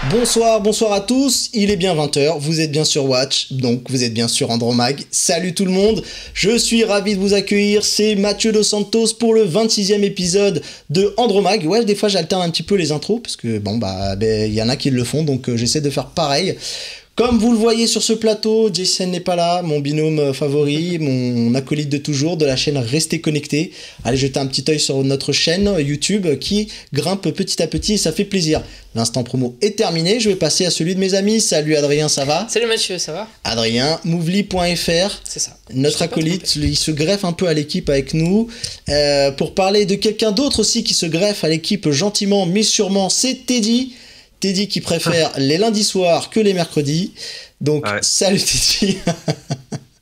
Bonsoir à tous, il est bien 20h, vous êtes bien sur Watch, donc vous êtes bien sur Andromag. Salut tout le monde, je suis ravi de vous accueillir, c'est Mathieu Dos Santos pour le 26e épisode de Andromag. Ouais, des fois j'alterne un petit peu les intros, parce que il y en a qui le font, donc j'essaie de faire pareil. Comme vous le voyez sur ce plateau, Jason n'est pas là, mon binôme favori, mon acolyte de toujours, de la chaîne Restez Connectés. Allez jeter un petit œil sur notre chaîne YouTube qui grimpe petit à petit et ça fait plaisir. L'instant promo est terminé, je vais passer à celui de mes amis. Salut Adrien, ça va ? Salut Mathieu, ça va ? Adrien, Mouvely.fr. C'est ça. Notre acolyte, il se greffe un peu à l'équipe avec nous. Pour parler de quelqu'un d'autre aussi qui se greffe à l'équipe gentiment mais sûrement, c'est Teddy. Teddy qui préfère les lundis soirs que les mercredis. Donc, ouais. Salut Teddy.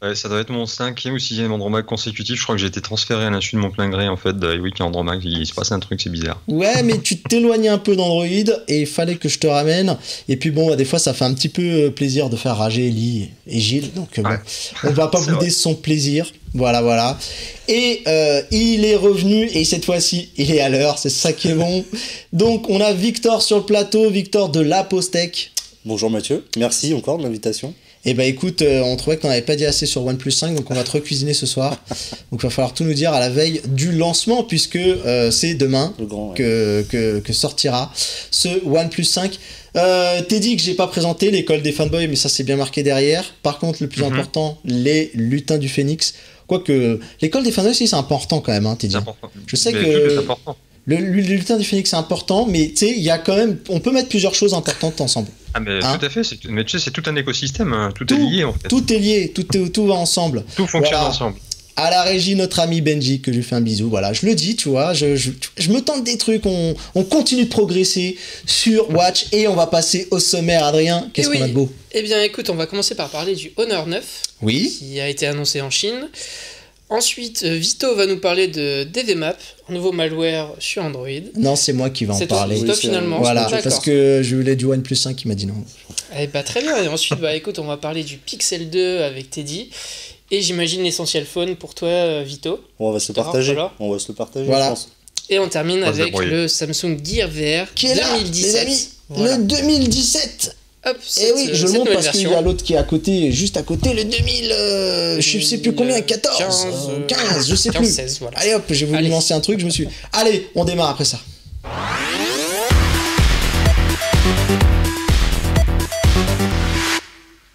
Ouais, ça doit être mon 5e ou 6e Andromag consécutif. Je crois que j'ai été transféré à l'insu de mon plein gré en fait. Oui, Andromag, il se passe un truc, c'est bizarre. Ouais, mais tu t'éloignais un peu d'Android et il fallait que je te ramène. Et puis bon, des fois, ça fait un petit peu plaisir de faire rager Ellie et Gilles. Donc bon, on va pas bouder son plaisir. Voilà. Et il est revenu et cette fois-ci, il est à l'heure. C'est ça qui est bon. Donc, on a Victor sur le plateau, Victor de La Postec. Bonjour Mathieu, merci encore de l'invitation. Eh ben écoute, on trouvait qu'on n'avait pas dit assez sur OnePlus 5, donc on va te recuisiner ce soir. Donc il va falloir tout nous dire à la veille du lancement, puisque c'est demain que sortira ce OnePlus 5. T'es dit que j'ai pas présenté l'école des fanboys, mais ça c'est bien marqué derrière. Par contre, le plus important, les lutins du Phénix. Quoique, l'école des fanboys, c'est important quand même, hein, t'es dit. Je sais que le lutin du Phénix c'est important, mais tu sais, il y a quand même, on peut mettre plusieurs choses importantes ensemble. Ah mais tout à fait, mais tu sais, c'est tout un écosystème, hein. Tout est lié en fait. Tout est lié, tout va ensemble. Tout fonctionne ensemble. À la régie, notre ami Benji, que je lui fais un bisou, voilà, je le dis, tu vois, je me tente des trucs, on continue de progresser sur Watch et on va passer au sommaire. Adrien, qu'est-ce qu'on a de beau ? Eh bien écoute, on va commencer par parler du Honor 9, qui a été annoncé en Chine. Ensuite, Vito va nous parler de DVMap, un nouveau malware sur Android. Non, c'est moi qui vais en parler. C'est toi finalement. Voilà, parce que je voulais du OnePlus 5 qui m'a dit non. Eh bah, très bien. Et ensuite, écoute, on va parler du Pixel 2 avec Teddy. Et j'imagine l'Essential Phone pour toi, Vito. On va se le partager. Voilà. Je pense. Et on termine avec le Samsung Gear VR qui est 2017. Là, les amis. Voilà. Le 2017. Hop, et oui, je le montre parce qu'il y a l'autre qui est à côté, juste à côté, le 2000, je sais plus combien, 14, 15, je sais 15, plus. 16, voilà. Allez hop, j'ai voulu lancer un truc, je me suis... Allez, on démarre après ça.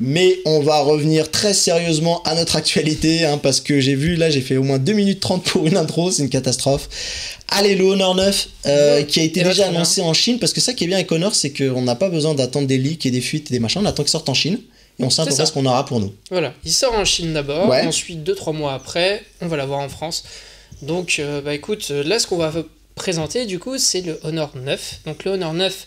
Mais on va revenir très sérieusement à notre actualité, hein, parce que j'ai vu, là j'ai fait au moins 2 minutes 30 pour une intro, c'est une catastrophe. Allez, le Honor 9, qui a été déjà annoncé en Chine, parce que ça qui est bien avec Honor, c'est qu'on n'a pas besoin d'attendre des leaks et des fuites et des machins, on attend qu'il sorte en Chine, et on sait à peu près ce qu'on aura pour nous. Voilà, il sort en Chine d'abord, ensuite 2-3 mois après, on va l'avoir en France. Donc écoute, là ce qu'on va présenter du coup, c'est le Honor 9. Donc le Honor 9...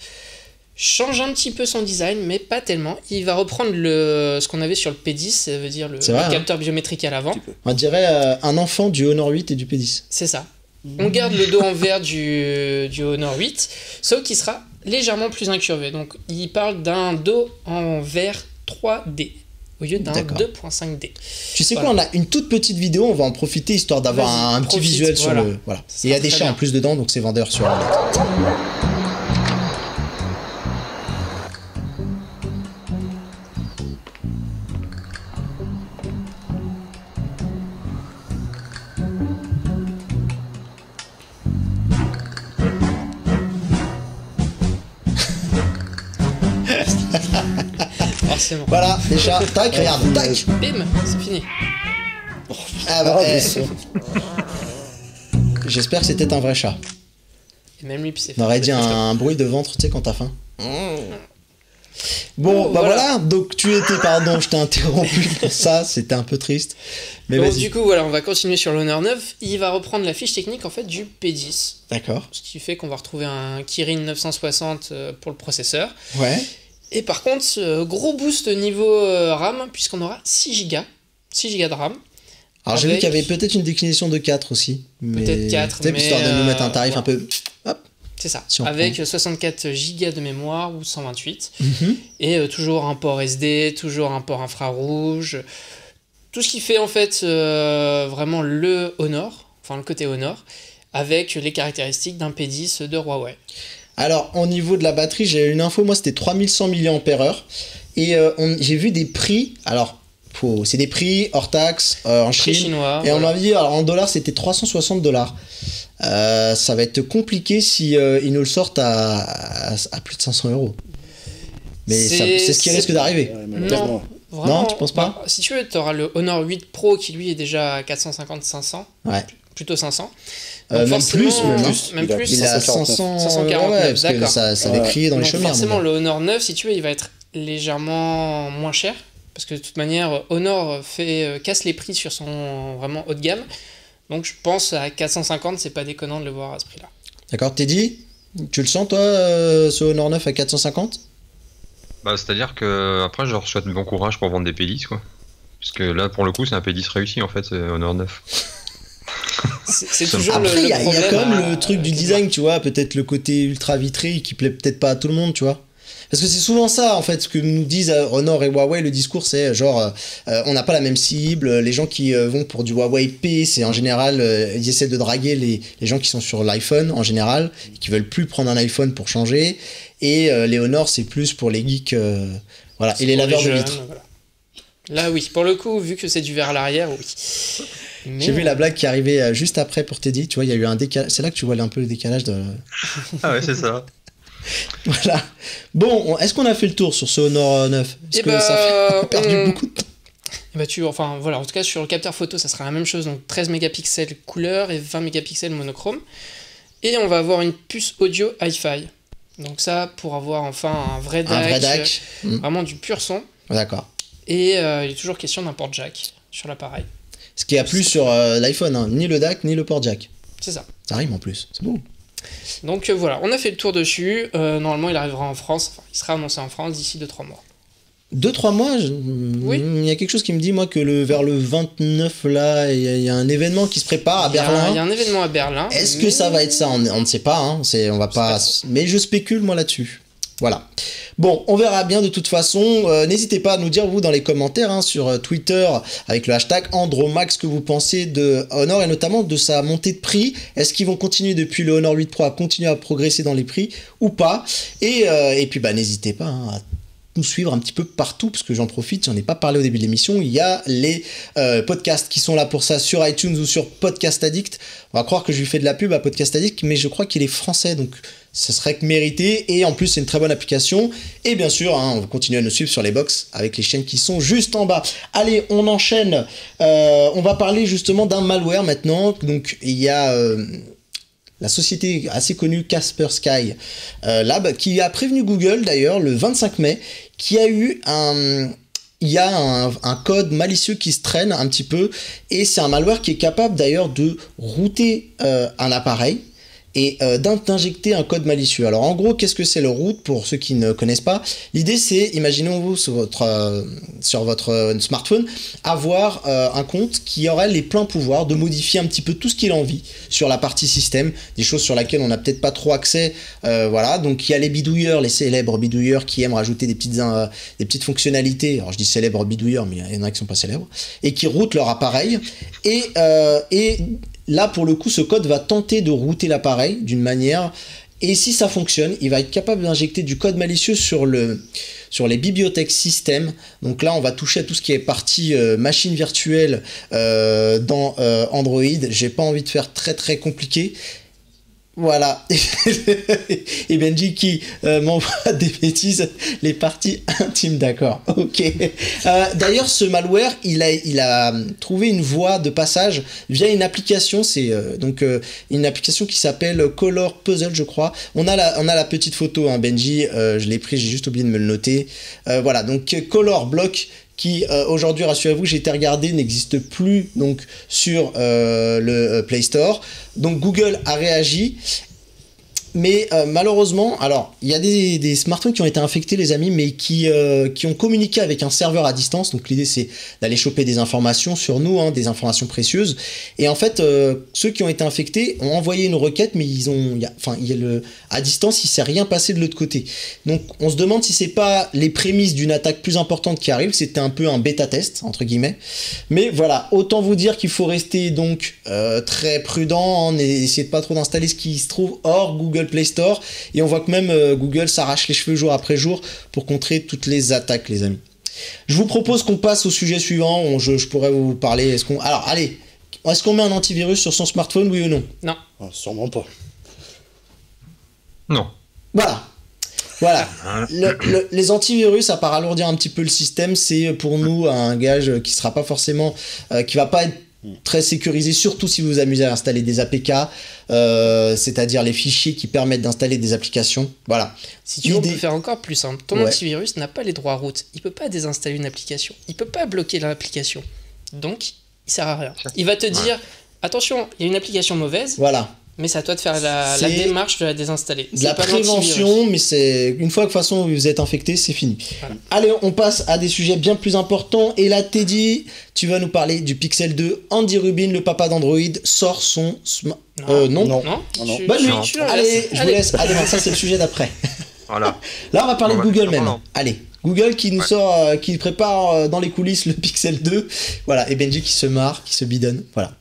change un petit peu son design, mais pas tellement. Il va reprendre ce qu'on avait sur le P10, ça veut dire le capteur biométrique à l'avant. On dirait un enfant du Honor 8 et du P10. C'est ça. On garde le dos en verre du Honor 8, sauf qu'il sera légèrement plus incurvé. Donc il parle d'un dos en verre 3D au lieu d'un 2.5D. Tu sais quoi, on a une toute petite vidéo, on va en profiter histoire d'avoir un petit visuel sur le... Voilà. Et il y a des chats en plus dedans, donc c'est vendeur sur la lettre. Voilà, les chats, tac, regarde, tac, bim, c'est fini. J'espère que c'était un vrai chat. Et même lui, c'est on aurait dit un bruit de ventre, tu sais, quand t'as faim. Bon, voilà, donc tu étais, pardon, je t'ai interrompu pour ça, c'était un peu triste. Mais donc du coup, voilà, on va continuer sur l'Honor 9. Il va reprendre la fiche technique en fait du P10. D'accord. Ce qui fait qu'on va retrouver un Kirin 960 pour le processeur. Ouais. Et par contre, gros boost niveau RAM, puisqu'on aura 6 Go de RAM. Alors j'ai vu qu'il y avait peut-être une déclinaison de 4 aussi. Peut-être 4, mais... histoire de nous mettre un tarif un peu... Hop. C'est ça, si avec 64 Go de mémoire ou 128. Et toujours un port SD, toujours un port infrarouge. Tout ce qui fait en fait vraiment le Honor, enfin le côté Honor, avec les caractéristiques d'un P10 de Huawei. Alors, au niveau de la batterie, j'ai une info, moi c'était 3100 mAh. Et j'ai vu des prix, alors c'est des prix hors taxe en Chine. Chinois, et on m'a dit, alors en dollars c'était $360. Ça va être compliqué si ils nous le sortent à plus de 500 €. Mais c'est ce qui risque d'arriver. Non, vraiment, non, tu penses pas? Si tu veux, tu auras le Honor 8 Pro qui lui est déjà à 450-500. Ouais. Plutôt 500. Même plus. Il a 549, ouais, parce d'accord. que ça avait crié dans les chaumières. Forcément, le Honor 9, si tu veux, il va être légèrement moins cher. Parce que de toute manière, Honor casse les prix sur son vraiment haut de gamme. Donc je pense à 450, c'est pas déconnant de le voir à ce prix-là. D'accord, Teddy, tu le sens toi, ce Honor 9 à 450? Bah, c'est-à-dire que après, je leur souhaite bon courage pour vendre des P10, quoi. Parce que là, pour le coup, c'est un P10 réussi, en fait, Honor 9. C'est toujours après, il y a quand même le truc du avec design, tu vois, peut-être le côté ultra vitré qui plaît peut-être pas à tout le monde, tu vois. Parce que c'est souvent ça, en fait, ce que nous disent Honor et Huawei, le discours, c'est genre, on n'a pas la même cible, les gens qui vont pour du Huawei P, c'est en général, ils essaient de draguer les gens qui sont sur l'iPhone, en général, et qui veulent plus prendre un iPhone pour changer, et les Honor, c'est plus pour les geeks, voilà, et les laveurs de vitres. Voilà. Là, oui, pour le coup, vu que c'est du verre à l'arrière, oui. Mais J'ai vu la blague qui arrivait juste après pour Teddy, tu vois, il y a eu un décalage, c'est là que tu vois un peu le décalage de... Ah ouais, c'est ça. Voilà. Bon, est-ce qu'on a fait le tour sur ce Honor 9? Parce que ça fait... on a perdu beaucoup de temps. Enfin, voilà, en tout cas, sur le capteur photo, ça sera la même chose, donc 13 mégapixels couleur et 20 mégapixels monochrome. Et on va avoir une puce audio hi-fi. Donc ça, pour avoir enfin un vrai DAC, vraiment du pur son. D'accord. Et il est toujours question d'un port jack sur l'appareil. Ce qui a plus sur l'iPhone, hein. Ni le DAC, ni le port jack. C'est ça. Ça rime en plus, c'est beau. Donc voilà, on a fait le tour dessus. Normalement, il arrivera en France, enfin, il sera annoncé en France d'ici 2-3 mois. 2-3 mois, Oui. Il y a quelque chose qui me dit, moi, que vers le 29, là, il y a un événement qui se prépare à Berlin. Il y a un événement à Berlin. Est-ce que ça va être ça? On ne sait pas, hein. On va pas... Mais je spécule, moi, là-dessus. Voilà. Bon, on verra bien de toute façon. N'hésitez pas à nous dire, vous, dans les commentaires, hein, sur Twitter, avec le hashtag Andromax, ce que vous pensez de Honor et notamment de sa montée de prix. Est-ce qu'ils vont continuer depuis le Honor 8 Pro à continuer à progresser dans les prix ou pas? Et puis, n'hésitez pas, hein, à nous suivre un petit peu partout, parce que j'en profite, j'en ai pas parlé au début de l'émission, il y a les podcasts qui sont là pour ça sur iTunes ou sur Podcast Addict. On va croire que je lui fais de la pub à Podcast Addict, mais je crois qu'il est français, donc ça serait que mérité, et en plus c'est une très bonne application, et bien sûr, hein, on va continuer à nous suivre sur les box avec les chaînes qui sont juste en bas. Allez, on enchaîne, on va parler justement d'un malware maintenant. Donc il y a... la société assez connue Kaspersky Lab, qui a prévenu Google d'ailleurs le 25 mai, qui a eu il y a un code malicieux qui se traîne un petit peu, et c'est un malware qui est capable d'ailleurs de router un appareil et d'injecter un code malicieux. Alors en gros, qu'est-ce que c'est le root pour ceux qui ne connaissent pas? L'idée c'est, imaginez-vous sur votre smartphone, avoir un compte qui aurait les pleins pouvoirs de modifier un petit peu tout ce qu'il a envie sur la partie système, des choses sur lesquelles on n'a peut-être pas trop accès, voilà. Donc il y a les bidouilleurs, les célèbres bidouilleurs qui aiment rajouter des petites fonctionnalités, alors je dis célèbres bidouilleurs, mais il y en a qui sont pas célèbres, et qui routent leur appareil, et là, pour le coup, ce code va tenter de router l'appareil d'une manière, et si ça fonctionne, il va être capable d'injecter du code malicieux sur les bibliothèques système. Donc là, on va toucher à tout ce qui est partie machine virtuelle dans Android. J'ai pas envie de faire très très compliqué. Voilà. Et Benji qui m'envoie des bêtises, les parties intimes, d'accord. Ok. D'ailleurs, ce malware, il a trouvé une voie de passage via une application. C'est donc une application qui s'appelle Color Puzzle, je crois. On a la petite photo, hein, Benji. Je l'ai pris, j'ai juste oublié de me le noter. Voilà. Donc Color Block, qui aujourd'hui, rassurez-vous, j'ai été regardé, n'existe plus donc sur le Play Store. Donc Google a réagi, mais malheureusement, alors il y a des smartphones qui ont été infectés, les amis, mais qui ont communiqué avec un serveur à distance. Donc l'idée c'est d'aller choper des informations sur nous, hein, des informations précieuses. Et en fait, ceux qui ont été infectés ont envoyé une requête, mais à distance, il s'est rien passé de l'autre côté. Donc on se demande si c'est pas les prémices d'une attaque plus importante qui arrive. C'était un peu un bêta test entre guillemets. Mais voilà, autant vous dire qu'il faut rester donc très prudent, hein, n'essayez pas trop d'installer ce qui se trouve hors Google Google Play Store. Et on voit que même Google s'arrache les cheveux jour après jour pour contrer toutes les attaques, les amis. Je vous propose qu'on passe au sujet suivant. Je pourrais vous parler. Alors, allez, est-ce qu'on met un antivirus sur son smartphone, oui ou non? Non. Sûrement pas. Non. Voilà. Les antivirus, à part alourdir un petit peu le système, c'est pour nous un gage qui sera pas forcément, qui va pas être très sécurisé, surtout si vous vous amusez à installer des APK, c'est-à-dire les fichiers qui permettent d'installer des applications. Voilà. Si tu veux, on peut faire encore plus simple. Ton antivirus n'a pas les droits root. Il peut pas désinstaller une application. Il peut pas bloquer l'application. Donc, il sert à rien. Il va te dire, attention, il y a une application mauvaise. Voilà. Mais c'est à toi de faire la démarche de la désinstaller. De la prévention, mais c'est une fois que de toute façon vous êtes infecté, c'est fini. Voilà. Allez, on passe à des sujets bien plus importants. Et là, Teddy, tu vas nous parler du Pixel 2. Andy Rubin, le papa d'Android, sort son... Non. Bonne nuit. Allez, je vous laisse. Allez, ça c'est le sujet d'après. Voilà. Là, on va parler de Google même. Allez. Google qui nous sort, qui prépare dans les coulisses le Pixel 2. Voilà. Et Benji qui se marre, qui se bidonne. Voilà.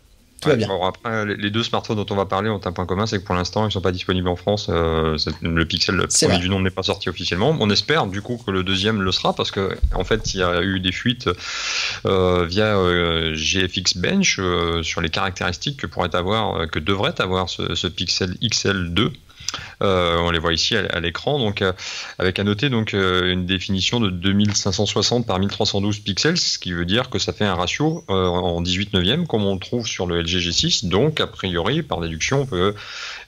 Bien. Bon, après, les deux smartphones dont on va parler ont un point commun, c'est que pour l'instant, ils ne sont pas disponibles en France. Le Pixel, le premier du nom, n'est pas sorti officiellement. On espère du coup que le deuxième le sera, parce que en fait, il y a eu des fuites via GFX Bench sur les caractéristiques que devrait avoir ce Pixel XL2. On les voit ici à l'écran, donc avec à noter une définition de 2560 par 1312 pixels, ce qui veut dire que ça fait un ratio en 18/9 comme on le trouve sur le LG G6. Donc a priori, par déduction, on peut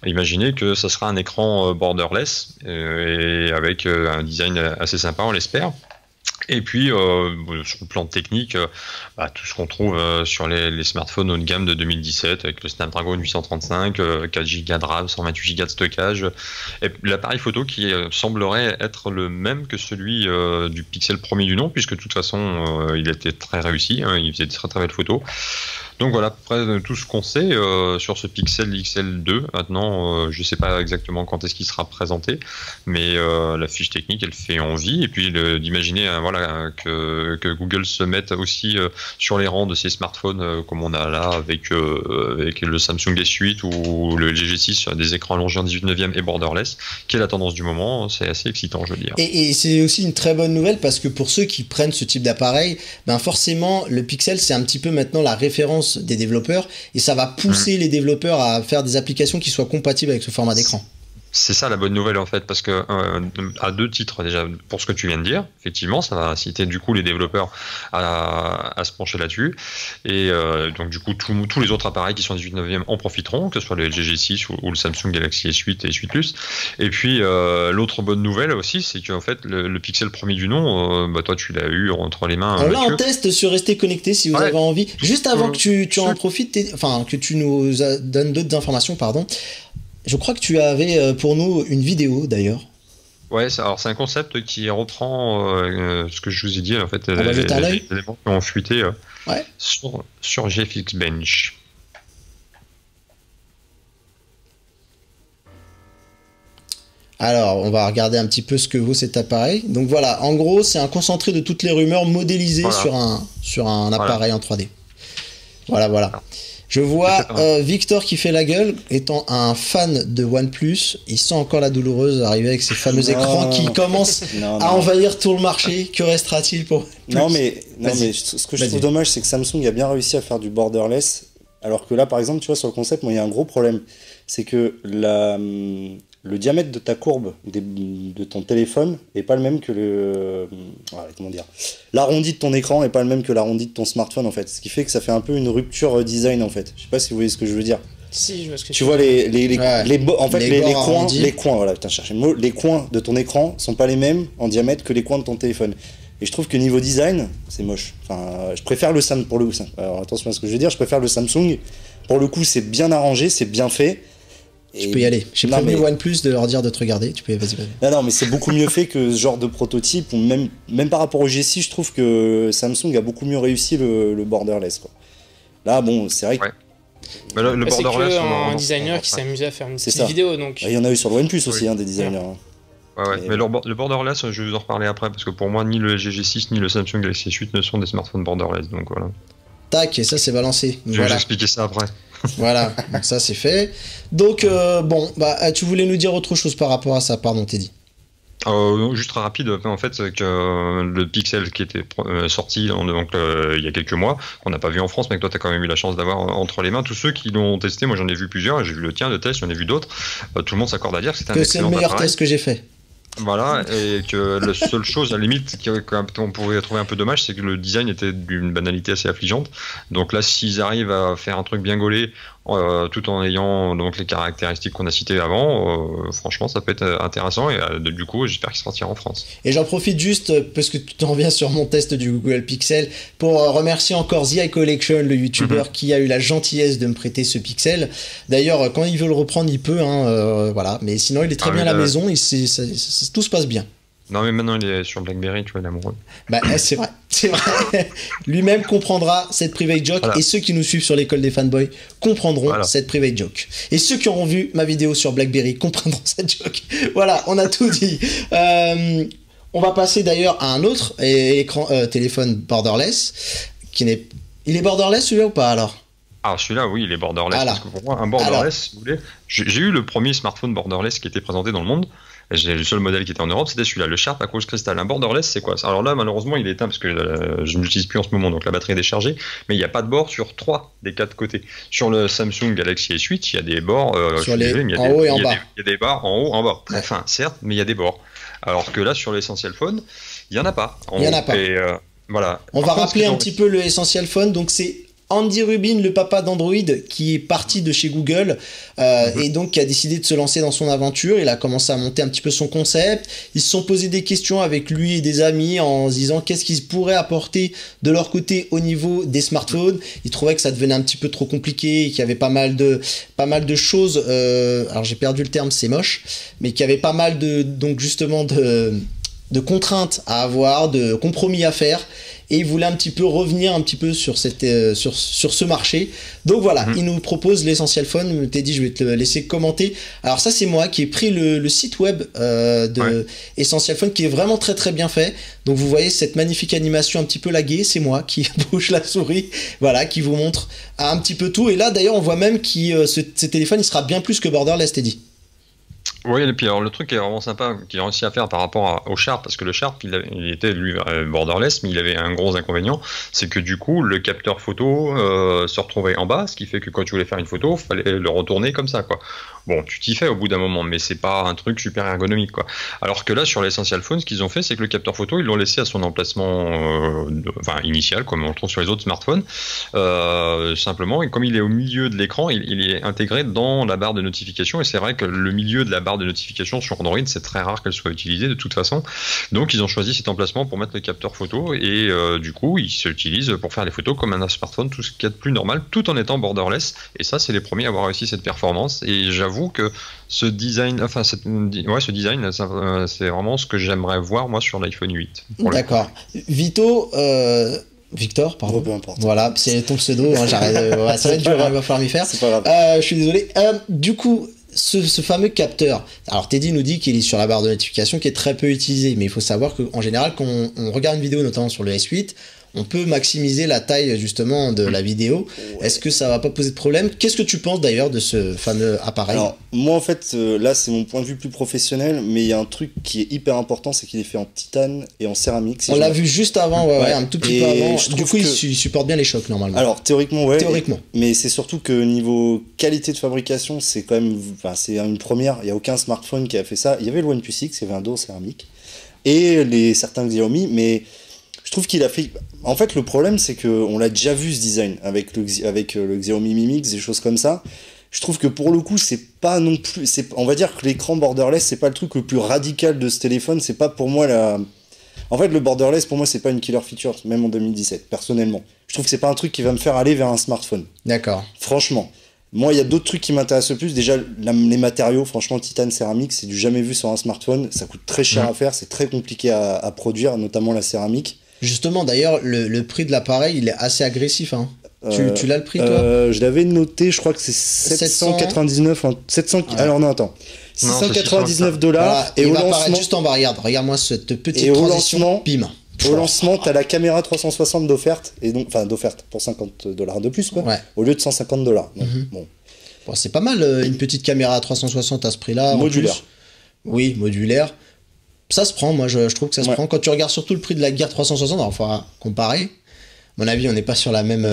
imaginer que ça sera un écran borderless et avec un design assez sympa, on l'espère. Et puis, sur le plan technique, tout ce qu'on trouve sur les smartphones haut de gamme de 2017, avec le Snapdragon 835, 4 Go de RAM, 128 Go de stockage, et l'appareil photo qui semblerait être le même que celui du Pixel premier du nom, puisque de toute façon, il était très réussi, il faisait de très très belles photos. Donc voilà, après tout ce qu'on sait sur ce Pixel XL2. Maintenant, je ne sais pas exactement quand est-ce qu'il sera présenté, mais la fiche technique, elle fait envie. Et puis d'imaginer que Google se mette aussi sur les rangs de ces smartphones comme on a là avec le Samsung S8 ou le LG G6 sur des écrans allongés en 18/9 et borderless, qui est la tendance du moment. C'est assez excitant, je veux dire. Et c'est aussi une très bonne nouvelle parce que pour ceux qui prennent ce type d'appareil, forcément, le Pixel, c'est un petit peu maintenant la référence des développeurs et ça va pousser les développeurs à faire des applications qui soient compatibles avec ce format d'écran. C'est ça la bonne nouvelle en fait, parce que à deux titres déjà, pour ce que tu viens de dire, effectivement, ça va inciter du coup les développeurs à se pencher là-dessus, et donc du coup tous les autres appareils qui sont 18/9 en profiteront, que ce soit le LG G6 ou le Samsung Galaxy S8 et S8 Plus. Et puis l'autre bonne nouvelle aussi, c'est qu'en fait le Pixel premier du nom, toi tu l'as eu entre les mains. Alors là en test sur Rester Connecté si vous avez envie. Juste avant que tu en profites, que tu nous donnes d'autres informations, pardon. Je crois que tu avais pour nous une vidéo d'ailleurs. Ouais, alors c'est un concept qui reprend ce que je vous ai dit en fait, les éléments qui ont fuité sur GFX Bench. Alors, on va regarder un petit peu ce que vaut cet appareil. Donc voilà, en gros, c'est un concentré de toutes les rumeurs modélisées sur un appareil en 3D. Voilà. Je vois Victor qui fait la gueule, étant un fan de OnePlus. Il sent encore la douloureuse arriver avec ces fameux écrans qui commencent à envahir tout le marché. Que restera-t-il pour OnePlus ? Non, mais ce que je trouve dommage, c'est que Samsung a bien réussi à faire du borderless. Alors que là, par exemple, tu vois, sur le concept, il y a un gros problème. C'est que le diamètre de ta courbe de ton téléphone n'est pas le même que l'arrondi de ton écran n'est pas le même que l'arrondi de ton smartphone en fait, ce qui fait que ça fait un peu une rupture design en fait. Je sais pas si vous voyez ce que je veux dire. Si, je vois ce que tu vois les coins, voilà, putain, chercher le mot, les coins de ton écran sont pas les mêmes en diamètre que les coins de ton téléphone. Et je trouve que niveau design, c'est moche. Enfin, je préfère le Samsung pour le coup. Alors attention à ce que je veux dire, je préfère le Samsung. Pour le coup, c'est bien arrangé, c'est bien fait. Tu peux y aller. J'ai prévenu OnePlus de leur dire de te regarder. Tu peux y aller, vas-y. Non, mais c'est beaucoup mieux fait que ce genre de prototype. Ou même par rapport au G6, je trouve que Samsung a beaucoup mieux réussi le borderless, quoi. Là, bon, c'est vrai que... Mais le borderless, c'est un designer qui s'amusait à faire une petite vidéo. Donc... Il y en a eu sur le OnePlus aussi, des designers. Ouais. Mais le borderless, je vais vous en reparler après, parce que pour moi, ni le LG G6 ni le Samsung Galaxy S8 ne sont des smartphones borderless, donc voilà. tac, et ça c'est balancé. Je vais expliquer ça après. Voilà, donc ça c'est fait. Donc bon, bah tu voulais nous dire autre chose par rapport à ça, pardon Teddy. Juste très rapide, en fait, c'est que le Pixel qui était sorti donc, il y a quelques mois, qu'on n'a pas vu en France, mais que toi tu as quand même eu la chance d'avoir entre les mains, tous ceux qui l'ont testé, moi j'en ai vu plusieurs, et j'ai vu le tien de test, j'en ai vu d'autres, tout le monde s'accorde à dire que c'était un excellent appareil. C'est le meilleur test que j'ai fait. Voilà, et que la seule chose, à la limite, qu'on pouvait trouver un peu dommage, c'est que le design était d'une banalité assez affligeante. Donc là, s'ils arrivent à faire un truc bien gaulé, tout en ayant donc les caractéristiques qu'on a citées avant, franchement, ça peut être intéressant, et du coup, j'espère qu'il sortira en France. Et j'en profite juste, parce que tu t'en reviens sur mon test du Google Pixel, pour remercier encore The Eye Collection, le YouTuber qui a eu la gentillesse de me prêter ce Pixel. D'ailleurs, quand il veut le reprendre, il peut, voilà. Mais sinon, il est très bien à la maison, et tout se passe bien. Non, mais maintenant il est sur BlackBerry, tu vois, il est amoureux. Bah, c'est vrai. Lui-même comprendra cette private joke, et ceux qui nous suivent sur l'école des fanboys comprendront cette private joke. Et ceux qui auront vu ma vidéo sur BlackBerry comprendront cette joke. Voilà, on a tout dit. On va passer d'ailleurs à un autre téléphone borderless, il est borderless celui-là ou pas alors? Ah, celui-là, oui, il est borderless. Parce que pour moi, un borderless, si vous voulez, j'ai eu le premier smartphone borderless qui était présenté dans le monde. J'ai le seul modèle qui était en Europe, c'était celui-là, le Sharp Aquos Crystal. Un borderless, c'est quoi? Alors là, malheureusement, il est éteint parce que je ne l'utilise plus en ce moment, donc la batterie est déchargée. Mais il n'y a pas de bord sur 3 des 4 côtés. Sur le Samsung Galaxy S8, il y a des bords sur les en haut et en bas. Il y a des barres en haut, en bas. Très fin, certes, mais il y a des bords. Alors que là, sur l'Essential Phone, il n'y en a pas. Il n'y en a pas. Et, voilà. On va rappeler un petit peu le Essential Phone. Donc c'est Andy Rubin, le papa d'Android, qui est parti de chez Google et donc qui a décidé de se lancer dans son aventure. Il a commencé à monter un petit peu son concept. Ils se sont posé des questions avec lui et des amis en se disant qu'est-ce qu'ils pourraient apporter de leur côté au niveau des smartphones. Ils trouvaient que ça devenait un petit peu trop compliqué, qu'il y avait pas mal de choses. Alors j'ai perdu le terme, c'est moche, mais qu'il y avait pas mal donc justement de contraintes à avoir, de compromis à faire. Et il voulait un petit peu revenir un petit peu sur ce marché. Donc voilà, il nous propose l'Essential Phone. Teddy, je vais te laisser commenter. Alors ça, c'est moi qui ai pris le site web de Essential Phone, qui est vraiment très très bien fait. Donc vous voyez cette magnifique animation un petit peu laguée, c'est moi qui bouge la souris, voilà, qui vous montre un petit peu tout. Et là d'ailleurs, on voit même que ce téléphone, il sera bien plus que borderless, Teddy. Oui, et puis alors le truc qui est vraiment sympa, qu'il a réussi à faire par rapport au Sharp, parce que le Sharp, il était lui borderless, mais il avait un gros inconvénient, c'est que du coup, le capteur photo se retrouvait en bas, ce qui fait que quand tu voulais faire une photo, il fallait le retourner comme ça, quoi. Bon, tu t'y fais au bout d'un moment, mais c'est pas un truc super ergonomique, quoi. Alors que là, sur l'Essential Phone, ce qu'ils ont fait, c'est que le capteur photo, ils l'ont laissé à son emplacement initial, comme on le trouve sur les autres smartphones, simplement, et comme il est au milieu de l'écran, il est intégré dans la barre de notification, et c'est vrai que le milieu de la barre de notification sur Android, c'est très rare qu'elle soit utilisée de toute façon. Donc ils ont choisi cet emplacement pour mettre le capteur photo, et du coup, il s'utilise pour faire des photos comme un smartphone, tout ce qu'il y a de plus normal, tout en étant borderless, et ça, c'est les premiers à avoir réussi cette performance, et j'avoue que ce design, c'est vraiment ce que j'aimerais voir moi sur l'iPhone 8. D'accord. Victor, pardon. Peu importe. Voilà, c'est ton pseudo, ça va être dur, il va falloir m'y faire. C'est pas grave. Je suis désolé. Du coup, ce fameux capteur, alors Teddy nous dit qu'il est sur la barre de notification qui est très peu utilisé, mais il faut savoir qu'en général, quand on regarde une vidéo, notamment sur le S8, on peut maximiser la taille justement de la vidéo. Ouais. Est-ce que ça va pas poser de problème? Qu'est-ce que tu penses d'ailleurs de ce fameux appareil? Alors, moi en fait, là c'est mon point de vue plus professionnel, mais il y a un truc qui est hyper important, c'est qu'il est fait en titane et en céramique. On l'a vu juste avant, un tout petit peu avant. Du coup, il supporte bien les chocs normalement. Alors théoriquement, ouais. Théoriquement. Mais c'est surtout que niveau qualité de fabrication, c'est quand même, c'est une première. Il n'y a aucun smartphone qui a fait ça. Il y avait le OnePlus X, il y avait un dos céramique et certains Xiaomi, mais je trouve qu'il a fait. En fait, le problème, c'est qu'on l'a déjà vu ce design avec le Xiaomi Mi Mix, des choses comme ça. Je trouve que pour le coup, c'est pas non plus. On va dire que l'écran borderless, c'est pas le truc le plus radical de ce téléphone. C'est pas pour moi la. En fait, le borderless, pour moi, c'est pas une killer feature, même en 2017, personnellement. Je trouve que c'est pas un truc qui va me faire aller vers un smartphone. D'accord. Franchement. Moi, il y a d'autres trucs qui m'intéressent le plus. Déjà, les matériaux, franchement, titane, céramique, c'est du jamais vu sur un smartphone. Ça coûte très cher à faire, c'est très compliqué à produire, notamment la céramique. Justement, d'ailleurs, le prix de l'appareil, il est assez agressif. Hein. Tu l'as le prix, toi? Je l'avais noté, je crois que c'est 799. 700. Ouais. Alors non, attends. 699 $. Voilà, et il va apparaître juste en bas. Regarde-moi cette petite transition. Bim. Au lancement, t'as la caméra 360 d'offerte, et donc, enfin d'offerte pour $50 de plus, quoi, au lieu de $150. Donc, bon, c'est pas mal une petite caméra à 360 à ce prix-là. Modulaire. Oui, modulaire. Ça se prend, moi je trouve que ça se prend. Quand tu regardes surtout le prix de la Gear 360, alors il faudra comparer. À mon avis, on n'est pas sur la même.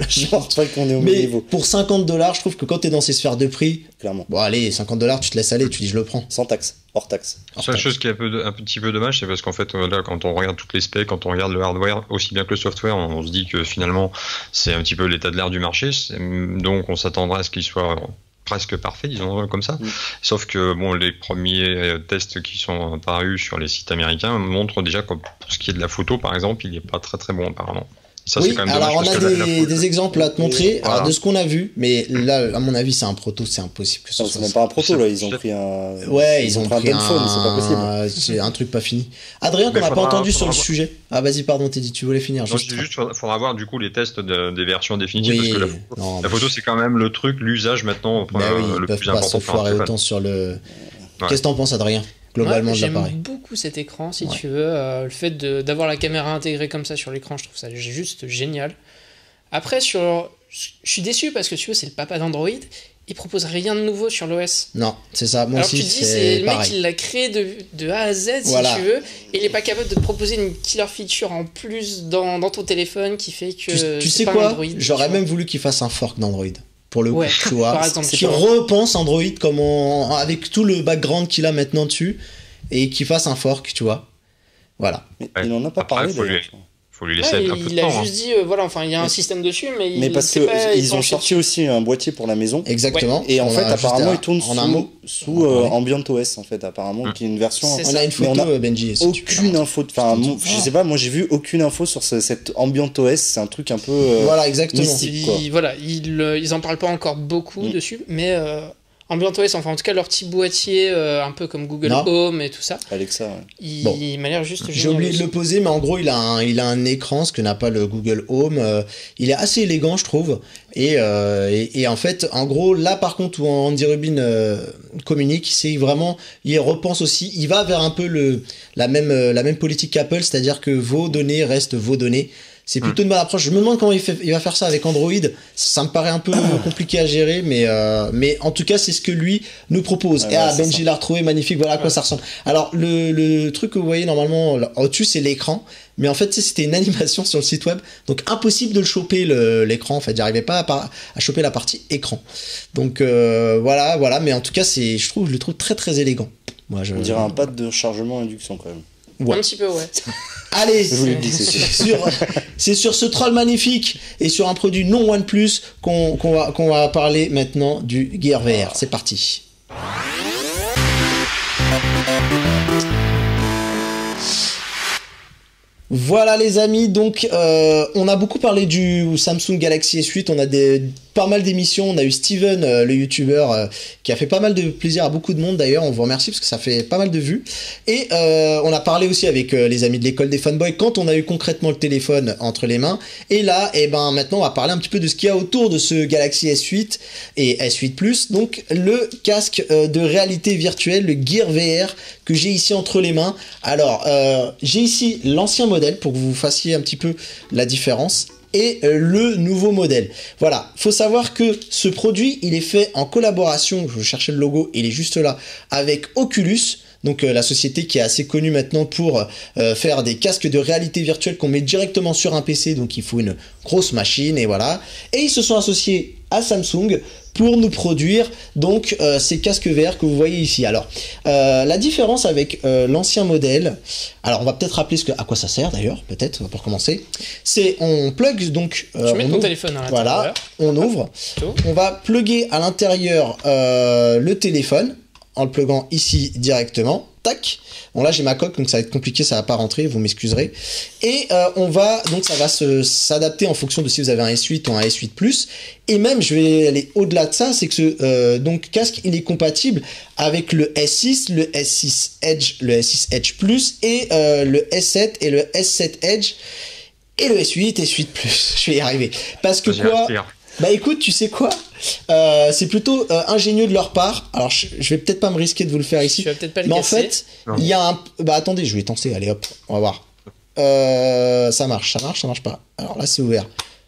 Je pense pas qu'on est au même niveau. Pour $50, je trouve que quand tu es dans ces sphères de prix, clairement. Bon, allez, $50, tu te laisses aller, tu dis je le prends. Sans taxe, hors taxe. La seule chose qui est un petit peu dommage, c'est parce qu'en fait, là, quand on regarde toutes les specs, quand on regarde le hardware, aussi bien que le software, on se dit que finalement, c'est un petit peu l'état de l'art du marché. Donc, on s'attendra à ce qu'il soit presque parfait, disons comme ça. Sauf que bon, les premiers tests qui sont apparus sur les sites américains montrent déjà que pour ce qui est de la photo, par exemple, il n'est pas très très bon apparemment. Ça, oui, c'est quand même alors dommage, on a des exemples à te montrer, voilà. Alors, de ce qu'on a vu, mais là, à mon avis, c'est un proto, c'est impossible que ce soit. C'est même pas un proto, là, ils ont pris un. Ouais, ils ont pris un phone, c'est pas possible. C'est un truc pas fini. Adrien, qu'on n'a pas entendu sur le sujet. Ah, vas-y, pardon, t'es dit, tu voulais finir. Non, juste, faudra voir du coup les tests des versions définitives, parce que la photo, c'est quand même le truc, l'usage maintenant, le plus important. Ils peuvent pas se foirer autant sur le. Qu'est-ce que t'en penses, Adrien? Globalement, j'aime beaucoup cet écran, si tu veux. Le fait d'avoir la caméra intégrée comme ça sur l'écran, je trouve ça juste génial. Après, je suis déçu parce que tu vois, c'est le papa d'Android. Il propose rien de nouveau sur l'OS. Non, c'est ça. Moi aussi, tu dis, c'est le mec qui l'a créé de A à Z, si tu veux. Et il n'est pas capable de te proposer une killer feature en plus dans ton téléphone qui fait que. Tu sais quoi, j'aurais même voulu qu'il fasse un fork d'Android. Pour le coup, tu vois, qui repense Android avec tout le background qu'il a maintenant dessus et qui fasse un fork, tu vois. Voilà. Mais il n'en a pas parlé d'ailleurs. Faut lui laisser un peu de temps. Il a juste dit, voilà, enfin, il y a un système dessus, mais parce qu'ils ont sorti aussi un boîtier pour la maison. Exactement. Et en fait, apparemment, il tourne sous Ambient OS, en fait, apparemment, qui est une version. On a une photo, Benji. Aucune info. Enfin, je sais pas, moi j'ai vu aucune info sur cette Ambient OS. C'est un truc un peu. Voilà, exactement. Mystique, quoi. Voilà, ils en parlent pas encore beaucoup dessus, mais. Ambient OS, enfin en tout cas leur petit boîtier un peu comme Google Home et tout ça. Alexa, il m'a l'air juste génial. J'ai oublié de le poser, mais en gros il a un écran, ce que n'a pas le Google Home. Il est assez élégant, je trouve. Et en fait, en gros, là par contre où Andy Rubin communique, c'est vraiment, il repense aussi, il va vers un peu la même politique qu'Apple, c'est-à-dire que vos données restent vos données. C'est plutôt une bonne approche. Je me demande comment il va faire ça avec Android. Ça me paraît un peu compliqué à gérer, mais en tout cas, c'est ce que lui nous propose. Benji l'a retrouvé, magnifique. Voilà à quoi ça ressemble. Alors, le truc que vous voyez normalement au-dessus, c'est l'écran. Mais en fait, c'était une animation sur le site web. Donc, impossible de le choper, l'écran. En fait, j'arrivais pas à choper la partie écran. Donc, voilà. Mais en tout cas, je le trouve très, très élégant. On dirait un pad de chargement induction, quand même. Ouais. Un petit peu, ouais. Allez, c'est sur ce troll magnifique et sur un produit non OnePlus qu'on va parler maintenant du Gear VR. C'est parti. Voilà les amis, donc on a beaucoup parlé du Samsung Galaxy S8, on a pas mal d'émissions, on a eu Steven, le youtubeur, qui a fait pas mal de plaisir à beaucoup de monde d'ailleurs, on vous remercie parce que ça fait pas mal de vues, et on a parlé aussi avec les amis de l'école des fanboys quand on a eu concrètement le téléphone entre les mains, et là, maintenant on va parler un petit peu de ce qu'il y a autour de ce Galaxy S8 et S8 Plus, donc le casque de réalité virtuelle, le Gear VR, que j'ai ici entre les mains. Alors, j'ai ici l'ancien modèle pour que vous fassiez un petit peu la différence et le nouveau modèle. Voilà, faut savoir que ce produit, il est fait en collaboration, je cherchais le logo, il est juste là, avec Oculus, donc la société qui est assez connue maintenant pour faire des casques de réalité virtuelle qu'on met directement sur un PC, donc il faut une grosse machine et voilà. Et ils se sont associés à Samsung pour nous produire donc ces casques VR que vous voyez ici. Alors la différence avec l'ancien modèle, alors on va peut-être rappeler à quoi ça sert d'ailleurs, peut-être pour commencer, c'est on plug donc tu mets ton téléphone à l'intérieur, voilà, on ouvre, on va plugger à l'intérieur le téléphone en le pluguant ici directement, tac. Bon là j'ai ma coque donc ça va être compliqué, ça va pas rentrer, vous m'excuserez. Et ça va s'adapter en fonction de si vous avez un S8 ou un S8 Plus. Et même je vais aller au-delà de ça, c'est que ce casque il est compatible avec le S6, le S6 Edge, le S6 Edge Plus et le S7 et le S7 Edge et le S8 et S8 Plus. Je vais y arriver. Parce que quoi? Bah écoute, tu sais quoi, c'est plutôt ingénieux de leur part. Alors je vais peut-être pas me risquer de vous le faire ici, tu vas peut-être pas le mais casser. En fait il y a un... Bah attendez, je vais tenter, allez hop, on va voir. Ça marche pas. Alors là, c'est ouvert.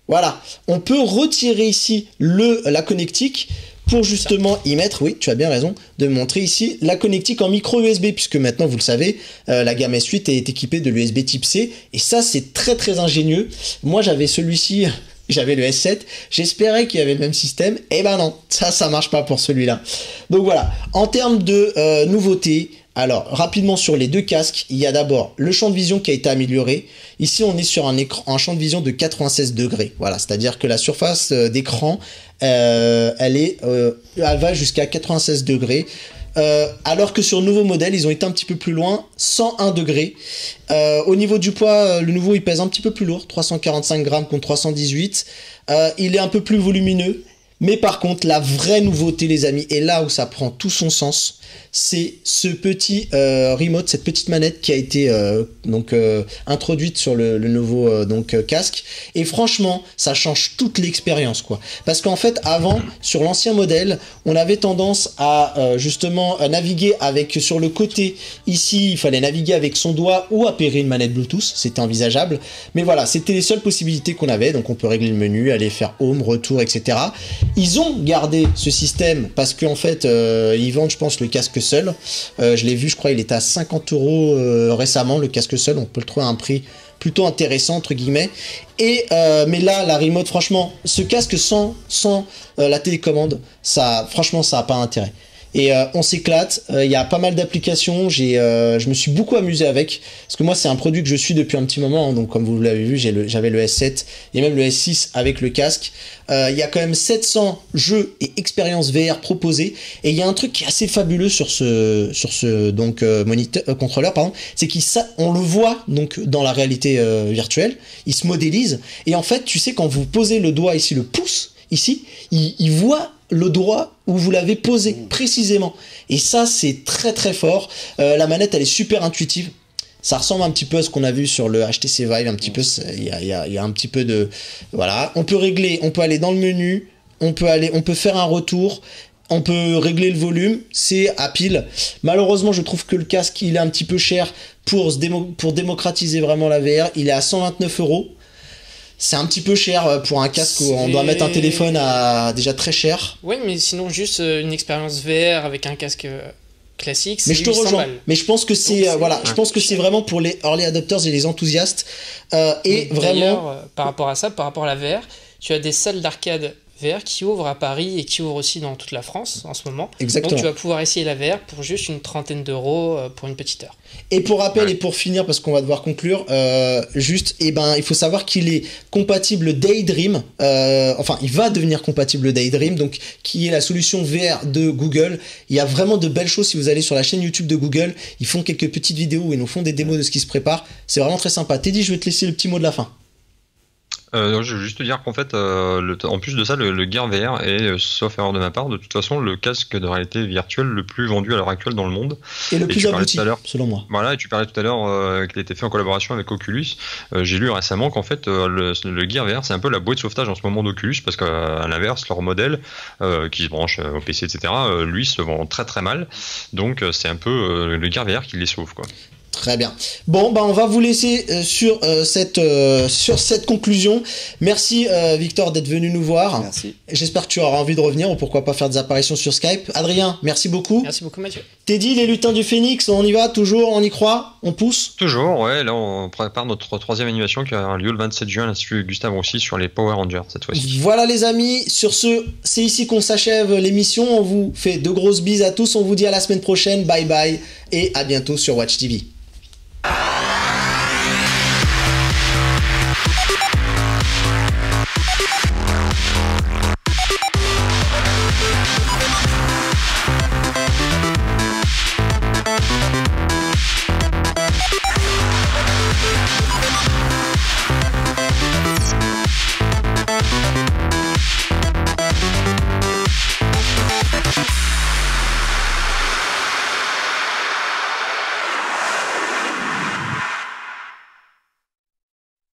Voilà, on peut retirer ici la connectique pour justement y mettre, oui, tu as bien raison, de montrer ici la connectique en micro USB, puisque maintenant, vous le savez, la gamme S8 est équipée de l'USB type C, et ça, c'est très très ingénieux. Moi, j'avais celui-ci, j'avais le S7, j'espérais qu'il y avait le même système, et ben non, ça marche pas pour celui-là. Donc voilà, en termes de nouveautés, alors, rapidement sur les deux casques, il y a d'abord le champ de vision qui a été amélioré. Ici, on est sur un champ de vision de 96 degrés. Voilà, c'est-à-dire que la surface d'écran, elle va jusqu'à 96 degrés. Alors que sur le nouveau modèle, ils ont été un petit peu plus loin, 101 degrés. Au niveau du poids, le nouveau, il pèse un petit peu plus lourd, 345 grammes contre 318. Il est un peu plus volumineux. Mais par contre, la vraie nouveauté, les amis, et là où ça prend tout son sens, c'est ce petit remote, cette petite manette qui a été introduite sur le nouveau casque. Et franchement, ça change toute l'expérience, quoi. Parce qu'en fait, avant, sur l'ancien modèle, on avait tendance à justement naviguer avec, sur le côté, ici, il fallait naviguer avec son doigt ou appairer une manette Bluetooth, c'était envisageable. Mais voilà, c'était les seules possibilités qu'on avait, donc on peut régler le menu, aller faire home, retour, etc. Ils ont gardé ce système parce qu'en fait, ils vendent, je pense, le casque seul. Je l'ai vu, je crois, il était à 50 € récemment, le casque seul. On peut le trouver à un prix plutôt intéressant, entre guillemets. Et mais là, la remote, franchement, ce casque sans la télécommande, franchement, ça n'a pas intérêt. Et on s'éclate, il y a pas mal d'applications, je me suis beaucoup amusé avec, parce que moi c'est un produit que je suis depuis un petit moment, hein, donc comme vous l'avez vu, j'avais le S7 et même le S6 avec le casque. Il y a quand même 700 jeux et expériences VR proposés, et il y a un truc qui est assez fabuleux sur ce contrôleur, pardon, c'est on le voit donc dans la réalité virtuelle, il se modélise, et en fait tu sais quand vous posez le doigt ici, le pouce ici, il voit le doigt où vous l'avez posé précisément, et ça c'est très très fort. La manette elle est super intuitive, ça ressemble un petit peu à ce qu'on a vu sur le HTC Vive, un petit peu, il y a un petit peu de, voilà, on peut aller dans le menu, on peut faire un retour, on peut régler le volume, c'est à pile. Malheureusement je trouve que le casque il est un petit peu cher pour démocratiser vraiment la VR, il est à 129 €. C'est un petit peu cher pour un casque où on doit mettre un téléphone à déjà très cher. Oui, mais sinon juste une expérience VR avec un casque classique, c'est mais je te rejoins. Mais je pense que je pense que c'est vraiment pour les early adopters et les enthousiastes. Et vraiment, par rapport à ça, par rapport à la VR, tu as des salles d'arcade VR qui ouvrent à Paris et qui ouvrent aussi dans toute la France en ce moment. Exactement. Donc tu vas pouvoir essayer la VR pour juste une trentaine d'euros pour une petite heure. Et pour rappel et pour finir, parce qu'on va devoir conclure, il faut savoir qu'il est compatible Daydream, il va devenir compatible Daydream, donc qui est la solution VR de Google. Il y a vraiment de belles choses si vous allez sur la chaîne YouTube de Google. Ils font quelques petites vidéos où ils nous font des démos de ce qui se prépare. C'est vraiment très sympa. Teddy, je vais te laisser le petit mot de la fin. Je veux juste te dire qu'en fait, en plus de ça, le Gear VR est, sauf erreur de ma part, de toute façon, le casque de réalité virtuelle le plus vendu à l'heure actuelle dans le monde. Et le plus abouti, selon moi. Voilà, et tu parlais tout à l'heure qu'il était fait en collaboration avec Oculus. J'ai lu récemment qu'en fait, le Gear VR, c'est un peu la bouée de sauvetage en ce moment d'Oculus, parce qu'à l'inverse, leur modèle, qui se branche au PC, etc., lui, se vend très très mal. Donc, c'est un peu le Gear VR qui les sauve, quoi. Très bien. Bon, on va vous laisser sur cette conclusion. Merci Victor d'être venu nous voir. Merci. J'espère que tu auras envie de revenir ou pourquoi pas faire des apparitions sur Skype. Adrien, merci beaucoup. Merci beaucoup Mathieu. Teddy, les lutins du Phénix, on y va toujours, on y croit, on pousse. Toujours, ouais. Là, on prépare notre 3e animation qui a lieu le 27 juin à l'Institut Gustave Roussy sur les Power Rangers cette fois-ci. Voilà les amis, sur ce, c'est ici qu'on s'achève l'émission. On vous fait de grosses bises à tous. On vous dit à la semaine prochaine. Bye bye et à bientôt sur Watch TV.